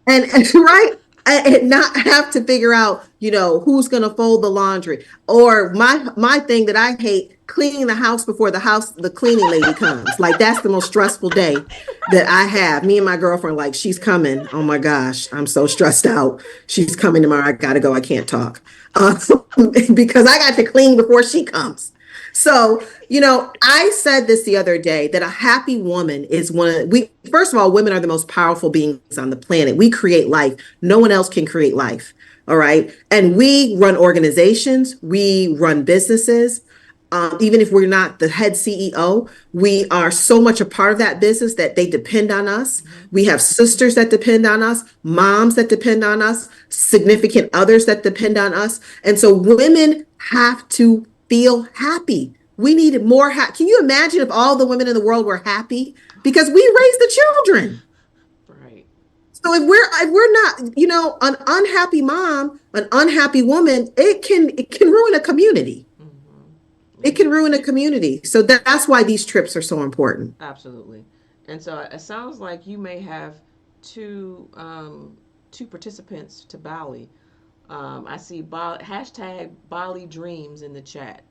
And right, and not have to figure out, who's going to fold the laundry, or my thing that I hate, cleaning the house before the cleaning lady comes. Like, that's the most stressful day that I have. Me and my girlfriend, like, she's coming. Oh my gosh, I'm so stressed out. She's coming tomorrow. I gotta go. I can't talk, uh, because I got to clean before she comes. So, I said this the other day, that a happy woman is first of all, women are the most powerful beings on the planet. We create life. No one else can create life. All right. And we run organizations, we run businesses. Even if we're not the head CEO, we are so much a part of that business that they depend on us. We have sisters that depend on us, moms that depend on us, significant others that depend on us. And so women have to feel happy. We need more. Can you imagine if all the women in the world were happy? Because we raise the children. Right. So if we're not, an unhappy mom, an unhappy woman, it can ruin a community. It Yeah. can ruin a community. So that's why these trips are so important. Absolutely. And so it sounds like you may have two two participants to Bali. I see hashtag Bali Dreams in the chat.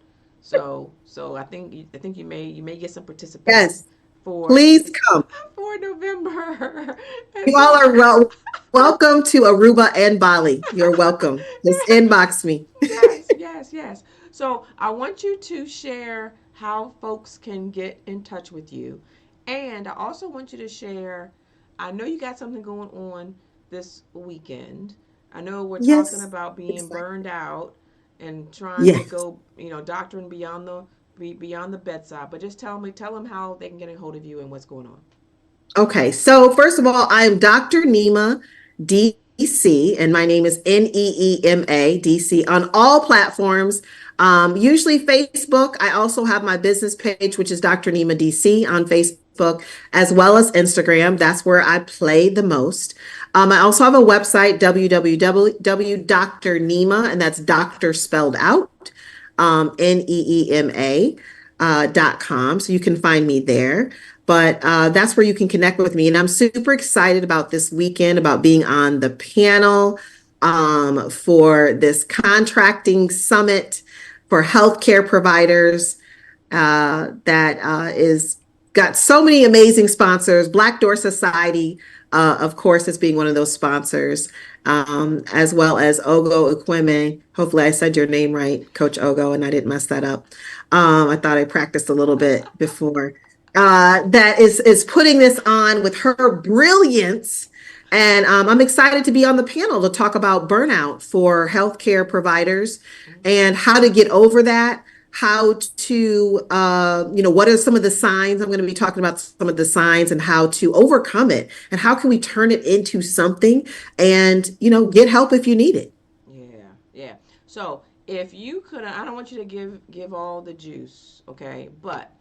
So I think you may get some participants Yes, for please come. for November. And You so all are welcome to Aruba and Bali. You're welcome. Just inbox me. yes, yes, yes. So I want you to share how folks can get in touch with you. And I also want you to share, I know you got something going on this weekend. I know we're talking Yes. about being Excited. burned out and trying to Yes. go, doctoring beyond the bedside. But just tell them how they can get a hold of you and what's going on. Okay, so first of all, I'm Dr. Neema, DC, and my name is Neema, DC, on all platforms. Usually Facebook. I also have my business page, which is Dr. Neema DC on Facebook, as well as Instagram. That's where I play the most. I also have a website, www.drneema, and that's doctor spelled out, Neema, .com. So you can find me there. But that's where you can connect with me. And I'm super excited about this weekend, about being on the panel for this contracting summit for healthcare providers that is got so many amazing sponsors. Black Door Society, of course, is being one of those sponsors, as well as Ogo Ekweme. Hopefully, I said your name right, Coach Ogo, and I didn't mess that up. I thought I practiced a little bit before. That is putting this on with her brilliance. And I'm excited to be on the panel to talk about burnout for healthcare providers and how to get over that, how to, what are some of the signs? I'm going to be talking about some of the signs and how to overcome it and how can we turn it into something and, get help if you need it. Yeah, yeah. So if you could, I don't want you to give all the juice, okay? But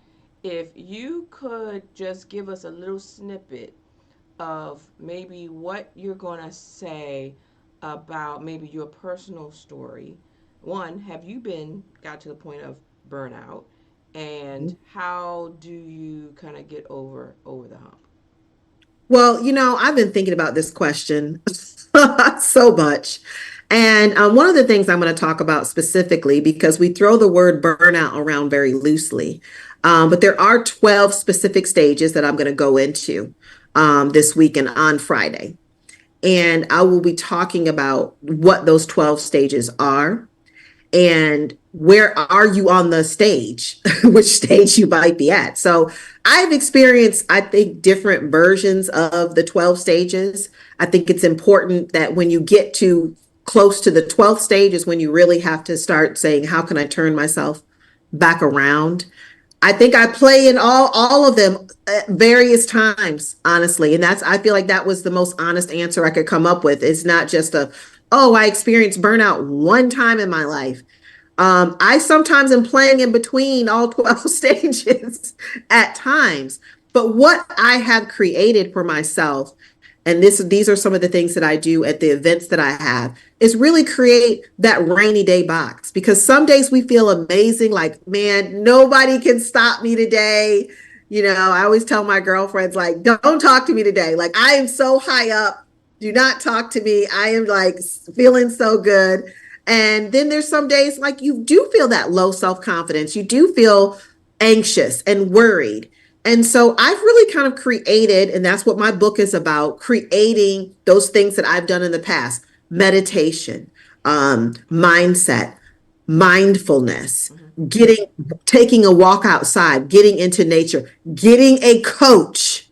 if you could just give us a little snippet of maybe what you're gonna say about maybe your personal story. One, have you got to the point of burnout, and how do you kind of get over the hump? Well, I've been thinking about this question so much. And one of the things I'm going to talk about specifically, because we throw the word burnout around very loosely, but there are 12 specific stages that I'm going to go into this weekend on Friday. And I will be talking about what those 12 stages are and where are you on the stage, which stage you might be at. So I've experienced, I think, different versions of the 12 stages. I think it's important that when you get to close to the 12th stage is when you really have to start saying, how can I turn myself back around? I think I play in all of them at various times, honestly. And I feel like that was the most honest answer I could come up with. It's not just oh, I experienced burnout one time in my life. I sometimes am playing in between all 12 stages at times. But what I have created for myself, and these are some of the things that I do at the events that I have, is really create that rainy day box. Because some days we feel amazing, like, man, nobody can stop me today. I always tell my girlfriends, like, don't talk to me today. Like, I am so high up. Do not talk to me. I am like feeling so good. And then there's some days like you do feel that low self confidence. You do feel anxious and worried. And so I've really kind of created, and that's what my book is about, creating those things that I've done in the past: meditation, mindset, mindfulness, Mm-hmm. getting, taking a walk outside, getting into nature, getting a coach,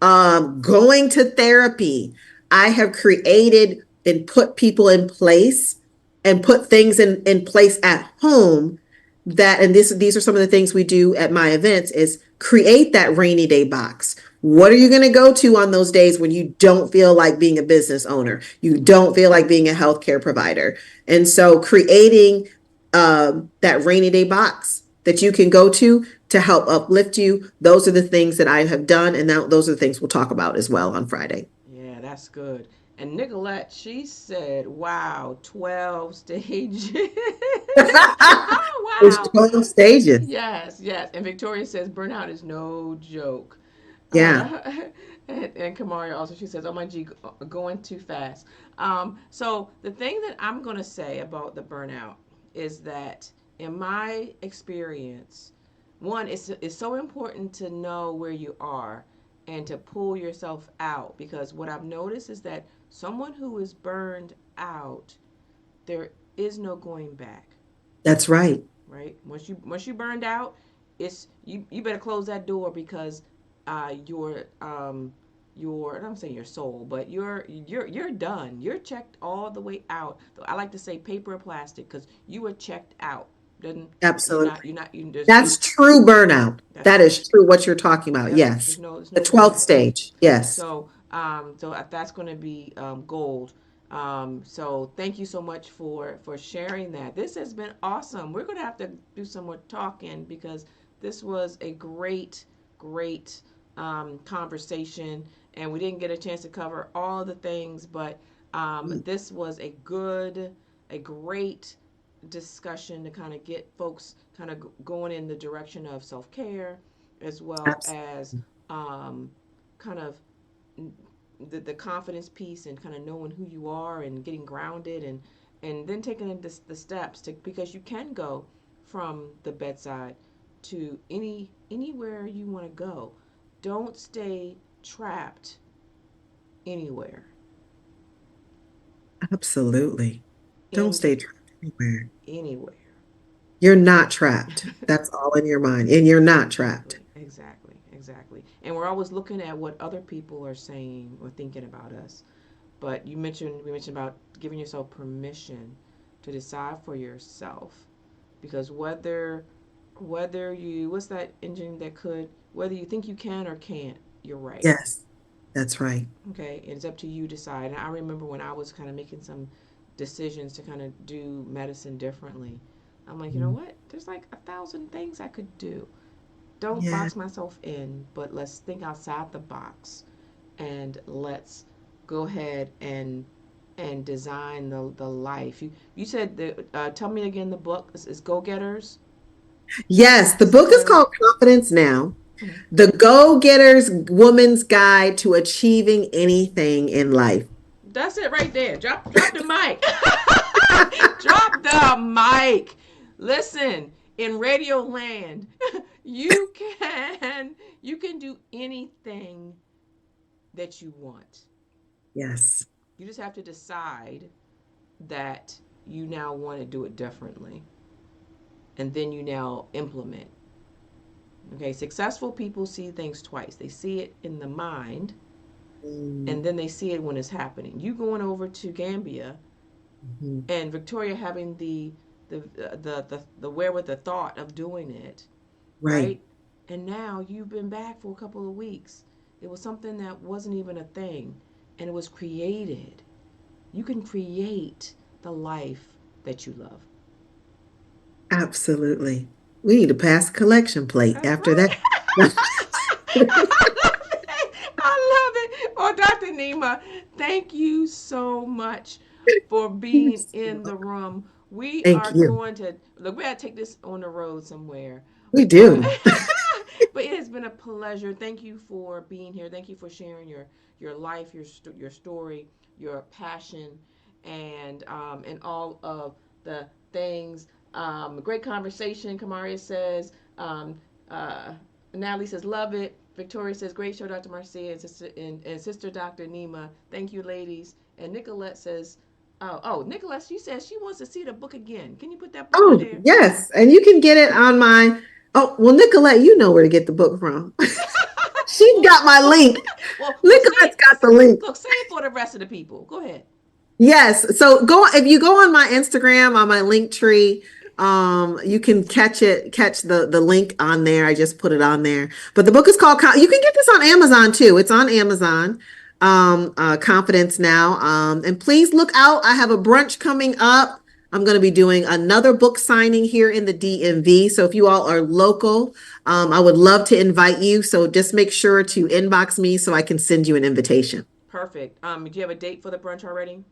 going to therapy. I have created and put people in place and put things in place at home that, and these are some of the things we do at my events, is create that rainy day box. What are you going to go to on those days when you don't feel like being a business owner? You don't feel like being a healthcare provider. And so creating that rainy day box that you can go to help uplift you. Those are the things that I have done. And now those are the things we'll talk about as well on Friday. Yeah, that's good. And Nicolette, she said, wow, 12 stages. There's Oh, wow. 12 stages. Yes, yes. And Victoria says burnout is no joke. Yeah, Uh, and Kamaria also, she says, oh my G, going too fast. So the thing that I'm going to say about the burnout is that in my experience, one, it's so important to know where you are and to pull yourself out, because what I've noticed is that someone who is burned out, there is no going back, that's right. right? Once you burned out, it's you better close that door, because your I'm saying your soul, but you're done. You're checked all the way out. I like to say paper or plastic, because you were checked out. Doesn't Absolutely. you're not you there's That's true burnout. that's That is true what you're talking about. Yep. Yes. There's The no going 12th back. stage. Yes. So that's going to be gold. So thank you so much for sharing that. This has been awesome. We're going to have to do some more talking, because this was a great conversation, and we didn't get a chance to cover all the things, but this was a great discussion to kind of get folks kind of going in the direction of self care, as well as Absolutely. um, kind of the confidence piece, and kind of knowing who you are and getting grounded, and then taking the steps to, because you can go from the bedside to anywhere you want to go. Don't stay trapped anywhere. Absolutely. Don't In stay trapped anywhere. anywhere. You're not trapped. That's all in your mind. And you're not trapped. Exactly. And we're always looking at what other people are saying or thinking about us. But we mentioned about giving yourself permission to decide for yourself, because whether you what's that engine that could, whether you think you can or can't, you're right. Yes, that's right. Okay, and it's up to you to decide. And I remember when I was kind of making some decisions to kind of do medicine differently, I'm like, you know Mm. what? There's like 1,000 things I could do. Don't Yeah, box myself in, but let's think outside the box, and let's go ahead and design the life. You said that, tell me again, the book is Go Getters. yes, the Is that book is the called Confidence Now: Mhm. The Go Getter's Woman's Guide to Achieving Anything in Life. That's it right there. Drop the mic. Drop the mic. Listen, in Radio Land, you can do anything that you want. Yes, You just have to decide that you now want to do it differently, and then you now implement. Okay, successful people see things twice. They see it in the mind, mm, and then they see it when it's happening. You going over to Gambia, mhm. and Victoria having the wherewith the thought of doing it, Right. right? And now you've been back for a couple of weeks. It was something that wasn't even a thing, and it was created. You can create the life that you love. Absolutely. We need to pass a collection plate That's after right. that. I love it. I love it. Oh, Dr. Neema, thank you so much for You're being so in the welcome. room. We Thank are you. going to look. We got to take this on the road somewhere, We but do. but it has been a pleasure. Thank you for being here. Thank you for sharing your life, your story, your passion, and all of the things. Great conversation. Kamaria says. Uh, Natalie says, love it. Victoria says, great show, Dr. Marcia and Sister Dr. Neema. Thank you, ladies. And Nicolette says, Nicolette, she says she wants to see the book again. Can you put that book up Oh, there? yes. And you can get it on my. Oh, well, Nicolette, you know where to get the book from. She's well, got my well, link. well, say Nicolette's it. got the link. Look, say it for the rest of the people. Go ahead. Yes. So go if you go on my Instagram on my link tree, you can catch the link on there. I just put it on there. But the book is called you can get this on Amazon too. It's on Amazon. Confidence Now. And please look out. I have a brunch coming up. I'm going to be doing another book signing here in the DMV. So if you all are local, I would love to invite you. So just make sure to inbox me so I can send you an invitation. Perfect. Do you have a date for the brunch already?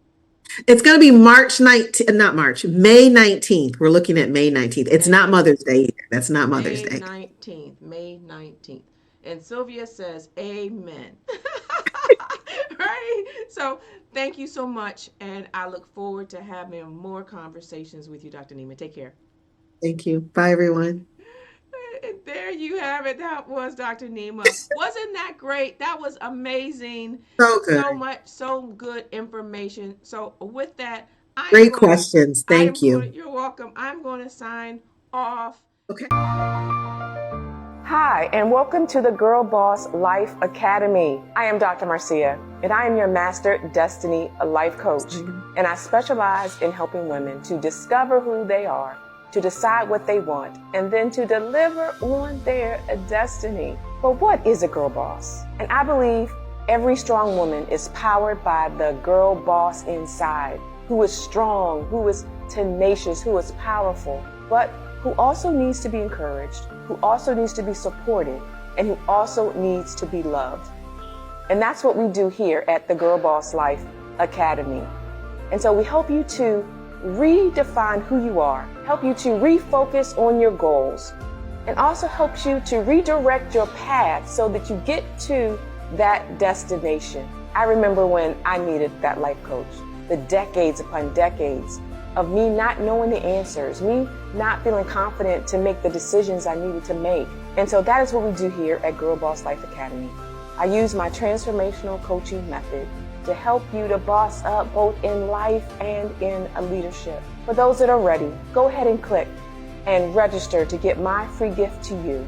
It's going to be March 19th, not March, May 19th. We're looking at May 19th. It's not May Mother's Day either. That's not Mother's May Day. 19th. May 19th. And Sylvia says, Amen. Right? So thank you so much. And I look forward to having more conversations with you, Dr. Neiman. Take care. Thank you. Bye, everyone. And there you have it. That was Dr. Neema. Wasn't that great? That was amazing. So So good. much, so good information. So with that, Great questions. Thank you. you're welcome. I'm going to sign off. Okay. Hi, and welcome to the Girl Boss Life Academy. I am Dr. Marcia, and I am your Master Destiny Life Coach. And I specialize in helping women to discover who they are, to decide what they want, and then to deliver on their destiny. But what is a girl boss? And I believe every strong woman is powered by the girl boss inside, who is strong, who is tenacious, who is powerful, but who also needs to be encouraged, who also needs to be supported, and who also needs to be loved. And that's what we do here at the Girl Boss Life Academy. And so we help you to redefine who you are, help you to refocus on your goals, and also helps you to redirect your path so that you get to that destination. I remember when I needed that life coach, the decades upon decades of me not knowing the answers, me not feeling confident to make the decisions I needed to make. And so that is what we do here at Girl Boss Life Academy. I use my transformational coaching method to help you to boss up both in life and in leadership. For those that are ready, go ahead and click and register to get my free gift to you.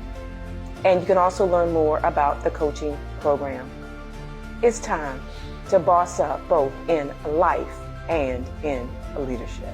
And you can also learn more about the coaching program. It's time to boss up both in life and in leadership.